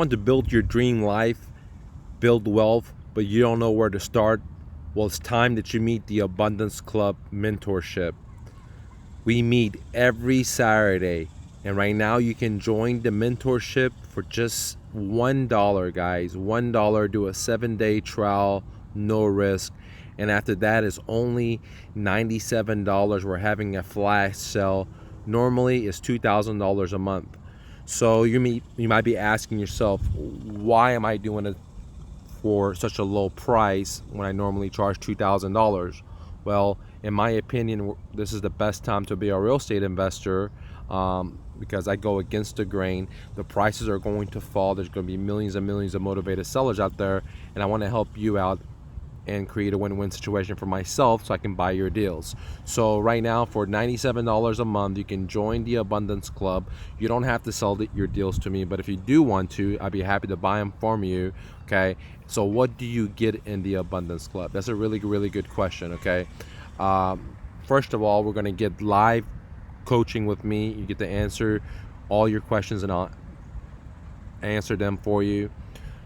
Want to build your dream life, build wealth, but you don't know where to start? Well, it's time that you meet the Abundance Club Mentorship. We meet every Saturday, and right now you can join the mentorship for just $1, guys. $1, do a 7-day trial, no risk. And after that is only $97. We're having a flash sale. Normally it's $2,000 a month. So you might be asking yourself, why am I doing it for such a low price when I normally charge $2,000? Well, in my opinion, this is the best time to be a real estate investor, because I go against the grain. The prices are going to fall. There's going to be millions and millions of motivated sellers out there, and I want to help you out and create a win-win situation for myself so I can buy your deals. So right now for $97 a month, you can join the Abundance Club. You don't have to sell your deals to me, but if you do want to, I'd be happy to buy them from you. Okay, so what do you get in the Abundance Club? That's a really good question. Okay, first of all, we're going to get live coaching with me. You get to answer all your questions and I'll answer them for you.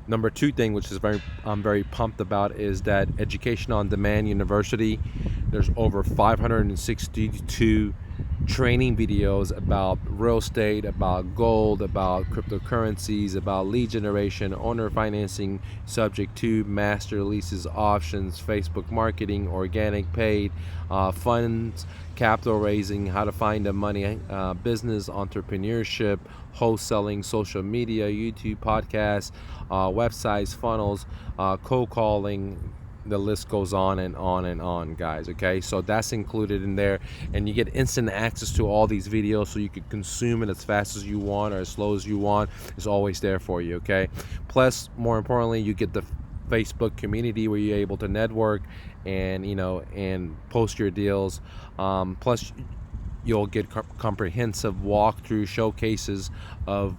Number two thing, which is I'm very pumped about, is that Education on Demand University. There's over 562 training videos about real estate, about gold, about cryptocurrencies, about lead generation, owner financing, subject to master leases, options, Facebook marketing, organic paid, funds, capital raising, how to find the money, business, entrepreneurship, wholesaling, social media, YouTube, podcasts, websites, funnels, cold calling. The list goes on and on and on, guys. Okay, so that's included in there, and you get instant access to all these videos, so you can consume it as fast as you want or as slow as you want. It's always there for you. Okay, plus, more importantly, you get the Facebook community where you're able to network and and post your deals. Plus, you'll get comprehensive walkthrough showcases of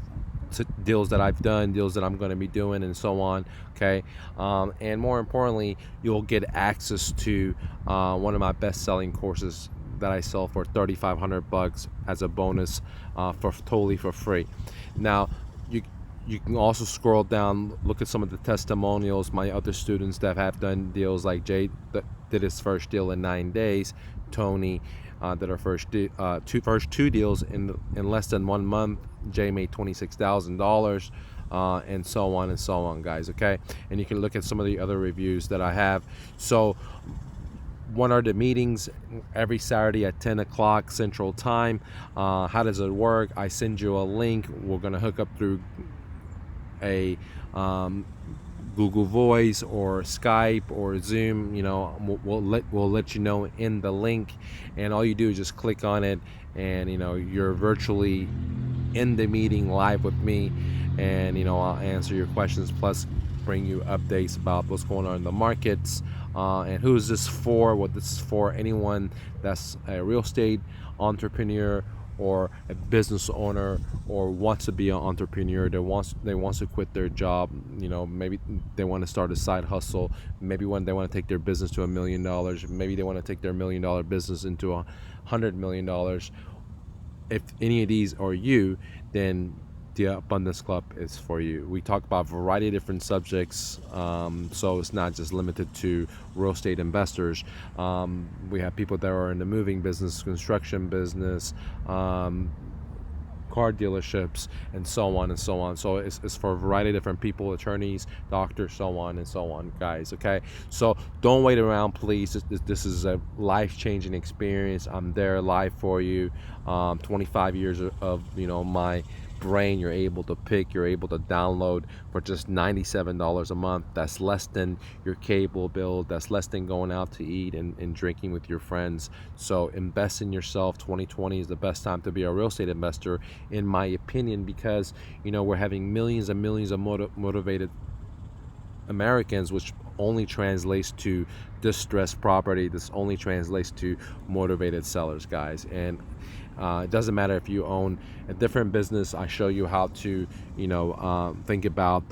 deals that I've done, deals that I'm going to be doing, and so on. Okay, and more importantly, you'll get access to one of my best-selling courses that I sell for $3,500 as a bonus, for totally for free. Now, you can also scroll down, look at some of the testimonials. My other students that have done deals, like Jay that did his first deal in 9 days, Tony did our first two deals in less than 1 month. Jay made $26,000, and so on and so on, guys. Okay, and you can look at some of the other reviews that I have. So, what are the meetings? Every Saturday at 10 o'clock Central Time. How does it work? I send you a link. We're gonna hook up through a Google Voice or Skype or Zoom. We'll let you know in the link, and all you do is just click on it, and you're virtually in the meeting live with me, and I'll answer your questions, plus bring you updates about what's going on in the markets, and who is this for. What this is for: anyone that's a real estate entrepreneur or a business owner, or wants to be an entrepreneur, they wants to quit their job. Maybe they want to start a side hustle. Maybe when they want to take their business to $1 million. Maybe they want to take their $1 million business into $100 million. If any of these are you, then the Abundance Club is for you. We talk about a variety of different subjects, so it's not just limited to real estate investors. We have people that are in the moving business, construction business, car dealerships, and so on and so on. So it's for a variety of different people: attorneys, doctors, so on and so on, guys. Okay, so don't wait around, please. This is a life-changing experience. I'm there live for you. 25 years of my brain you're able to pick, you're able to download for just $97 a month. That's less than your cable bill. That's less than going out to eat and drinking with your friends. So invest in yourself. 2020 is the best time to be a real estate investor, in my opinion, because we're having millions and millions of motivated Americans, which only translates to distressed property. This only translates to motivated sellers, guys. And it doesn't matter if you own a different business. I show you how to, think about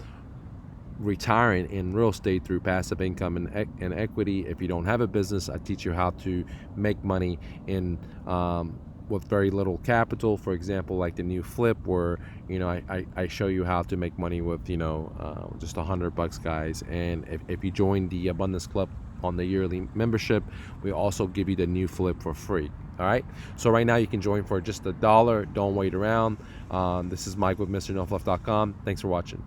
retiring in real estate through passive income and equity. If you don't have a business, I teach you how to make money in with very little capital. For example, like the new flip, where I show you how to make money with just $100, guys. And if you join the Abundance Club on the yearly membership, we also give you the new flip for free. All right, so right now you can join for just $1. Don't wait around. This is Mike with MrNoFluff.com. Thanks for watching.